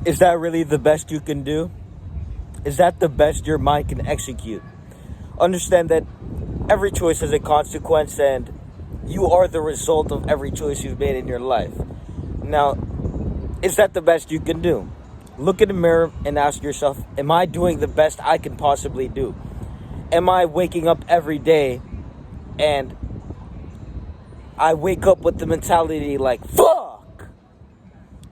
Is that really the best you can do? Is that the best your mind can execute? Understand that every choice has a consequence, and you are the result of every choice you've made in your life. Now, is that the best you can do? Look in the mirror and ask yourself, am I doing the best I can possibly do? Am I waking up every day and I wake up with the mentality like, fuck!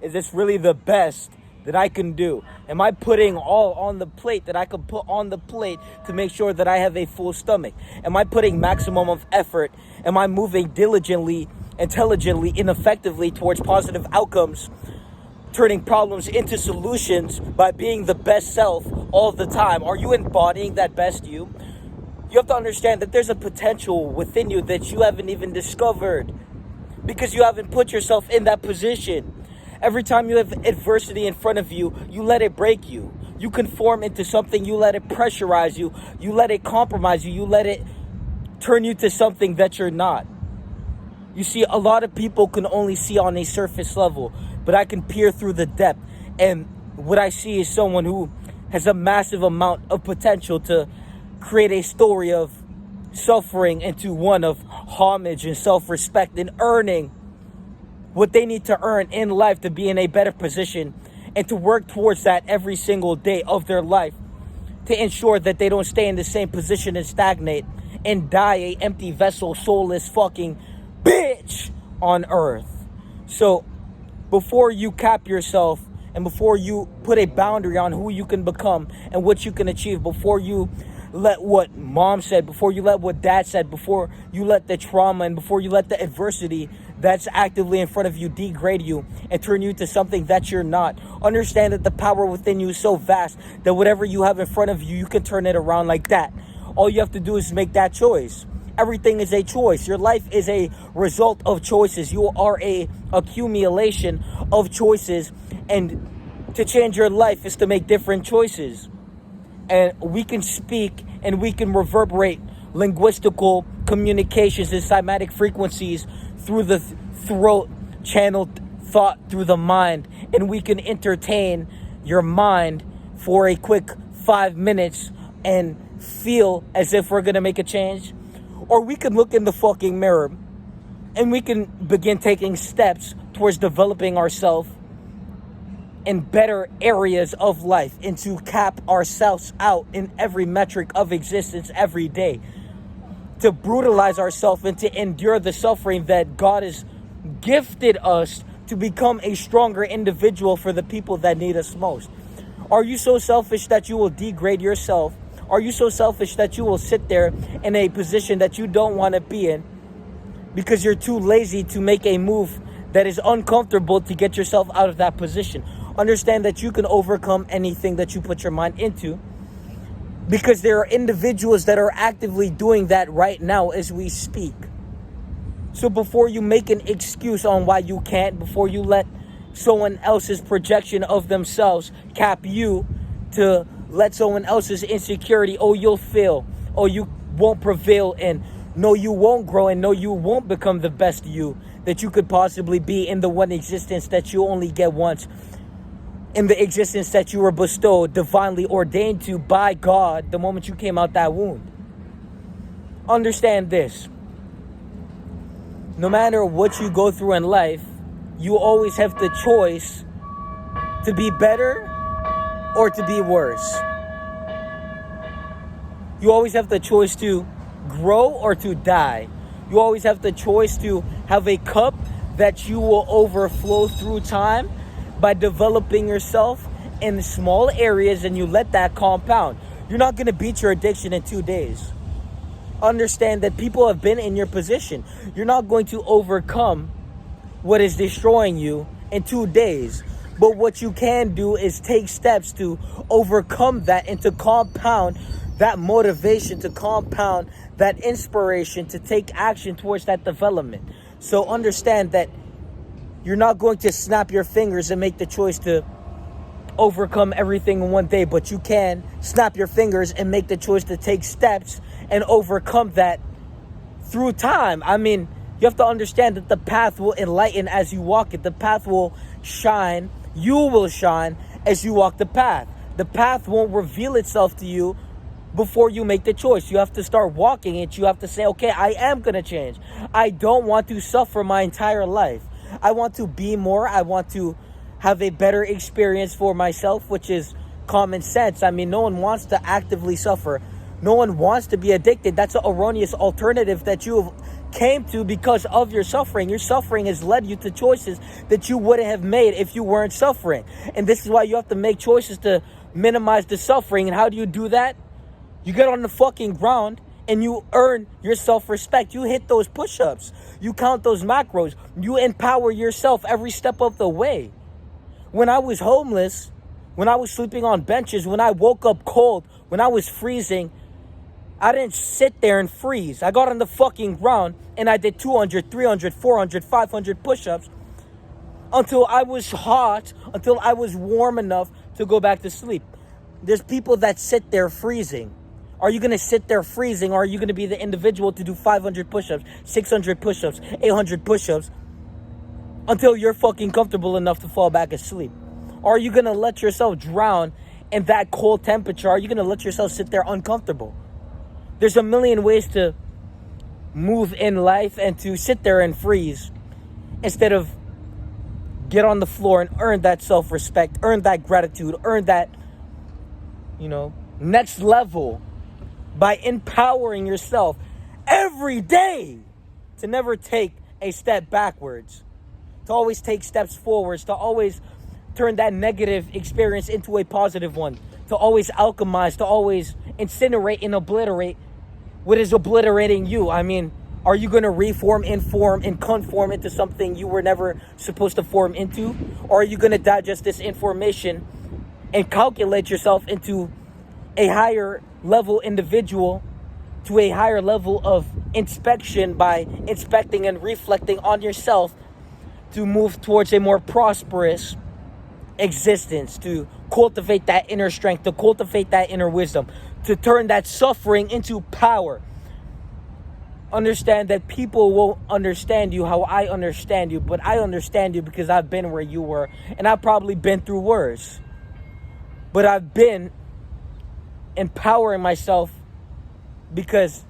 Is this really the best that I can do? Am I putting all on the plate that I can put on the plate to make sure that I have a full stomach? Am I putting maximum of effort? Am I moving diligently, intelligently, and effectively towards positive outcomes, turning problems into solutions by being the best self all the time? Are you embodying that best you? You have to understand that there's a potential within you that you haven't even discovered because you haven't put yourself in that position. Every time you have adversity in front of you, you let it break you. You conform into something, you let it pressurize you, you let it compromise you, you let it turn you to something that you're not. You see, a lot of people can only see on a surface level, but I can peer through the depth, and what I see is someone who has a massive amount of potential to create a story of suffering into one of homage and self-respect and earning what they need to earn in life to be in a better position and to work towards that every single day of their life to ensure that they don't stay in the same position and stagnate and die a empty vessel, soulless fucking bitch on earth. So before you cap yourself and before you put a boundary on who you can become and what you can achieve, before you let what mom said, before you let what dad said, before you let the trauma and before you let the adversity that's actively in front of you degrade you and turn you to something that you're not, understand that the power within you is so vast that whatever you have in front of you, you can turn it around like that. All you have to do is make that choice. Everything is a choice. Your life is a result of choices. You are a accumulation of choices, and to change your life is to make different choices. And we can speak and we can reverberate linguistical communications and cymatic frequencies through the throat, channeled thought through the mind, and we can entertain your mind for a quick 5 minutes and feel as if we're gonna make a change. Or we can look in the fucking mirror and we can begin taking steps towards developing ourselves in better areas of life and to cap ourselves out in every metric of existence every day, to brutalize ourselves and to endure the suffering that God has gifted us to become a stronger individual for the people that need us most. Are you so selfish that you will degrade yourself? Are you so selfish that you will sit there in a position that you don't want to be in because you're too lazy to make a move that is uncomfortable to get yourself out of that position? Understand that you can overcome anything that you put your mind into, because there are individuals that are actively doing that right now as we speak. So before you make an excuse on why you can't, before you let someone else's projection of themselves cap you to let someone else's insecurity, oh, you'll fail, oh, you won't prevail, and no, you won't grow, and no, you won't become the best you that you could possibly be in the one existence that you only get once, in the existence that you were bestowed, divinely ordained to by God the moment you came out that wound. Understand this. No matter what you go through in life, you always have the choice to be better or to be worse. You always have the choice to grow or to die. You always have the choice to have a cup that you will overflow through time by developing yourself in small areas, and you let that compound. You're not going to beat your addiction in 2 days. Understand that people have been in your position. You're not going to overcome what is destroying you in 2 days. But what you can do is take steps to overcome that and to compound that motivation, to compound that inspiration, to take action towards that development. So understand that you're not going to snap your fingers and make the choice to overcome everything in 1 day, but you can snap your fingers and make the choice to take steps and overcome that through time. I mean, you have to understand that the path will enlighten as you walk it. The path will shine. You will shine as you walk the path. The path won't reveal itself to you before you make the choice. You have to start walking it. You have to say, okay, I am going to change. I don't want to suffer my entire life. I want to be more. I want to have a better experience for myself, which is common sense. I mean, no one wants to actively suffer. No one wants to be addicted. That's an erroneous alternative that you have came to because of your suffering. Your suffering has led you to choices that you wouldn't have made if you weren't suffering. And this is why you have to make choices to minimize the suffering. And how do you do that? You get on the fucking ground and you earn your self-respect. You hit those push-ups. You count those macros. You empower yourself every step of the way. When I was homeless, when I was sleeping on benches, when I woke up cold, when I was freezing, I didn't sit there and freeze. I got on the fucking ground and I did 200, 300, 400, 500 push-ups until I was hot, until I was warm enough to go back to sleep. There's people that sit there freezing. Are you going to sit there freezing, or are you going to be the individual to do 500 push-ups, 600 push-ups, 800 push-ups until you're fucking comfortable enough to fall back asleep? Or are you going to let yourself drown in that cold temperature? Are you going to let yourself sit there uncomfortable? There's a million ways to move in life and to sit there and freeze instead of get on the floor and earn that self-respect, earn that gratitude, earn that, next level by empowering yourself every day to never take a step backwards, to always take steps forwards, to always turn that negative experience into a positive one, to always alchemize, to always incinerate and obliterate what is obliterating you. I mean, are you going to reform, inform, and conform into something you were never supposed to form into? Or are you going to digest this information and calculate yourself into a higher level individual, to a higher level of inspection by inspecting and reflecting on yourself, to move towards a more prosperous existence, to cultivate that inner strength, to cultivate that inner wisdom, to turn that suffering into power? Understand that people won't understand you how I understand you, but I understand you because I've been where you were, and I've probably been through worse. But I've been empowering myself because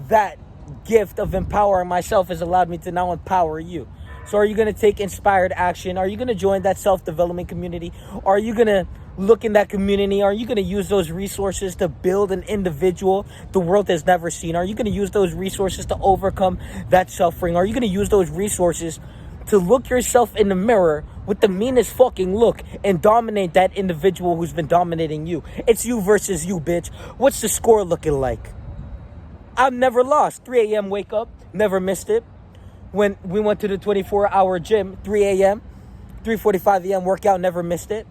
that gift of empowering myself has allowed me to now empower you. So are you going to take inspired action? Are you going to join that self-development community? Are you going to look in that community? Are you going to use those resources to build an individual the world has never seen? Are you going to use those resources to overcome that suffering? Are you going to use those resources to look yourself in the mirror with the meanest fucking look and dominate that individual who's been dominating you? It's you versus you, bitch. What's the score looking like? I've never lost. 3 a.m. wake up, never missed it. When we went to the 24-hour gym, 3 a.m., 3:45 a.m. workout, never missed it.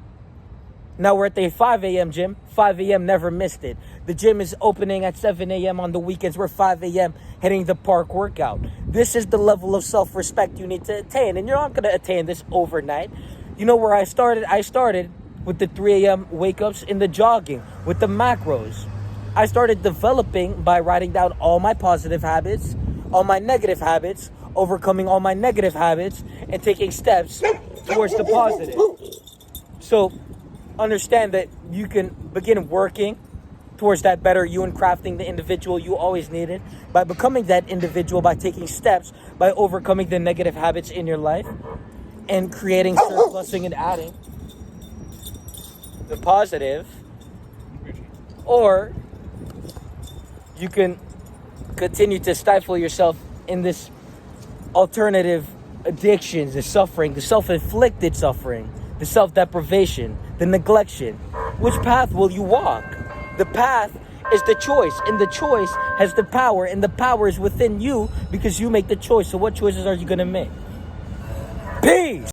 Now we're at the 5 a.m. gym, 5 a.m., never missed it. The gym is opening at 7 a.m. on the weekends. We're 5 a.m. hitting the park workout. This is the level of self-respect you need to attain. And you're not going to attain this overnight. You know where I started? I started with the 3 a.m. wake-ups in the jogging, with the macros. I started developing by writing down all my positive habits, all my negative habits, overcoming all my negative habits, and taking steps towards the positive. So understand that you can begin working towards that better you and crafting the individual you always needed by becoming that individual, by taking steps, by overcoming the negative habits in your life and creating, surplusing, and adding the positive. Or you can continue to stifle yourself in this alternative addictions, the suffering, the self-inflicted suffering, the self-deprivation, the neglection. Which path will you walk? The path is the choice, and the choice has the power, and the power is within you because you make the choice. So what choices are you going to make? Peace!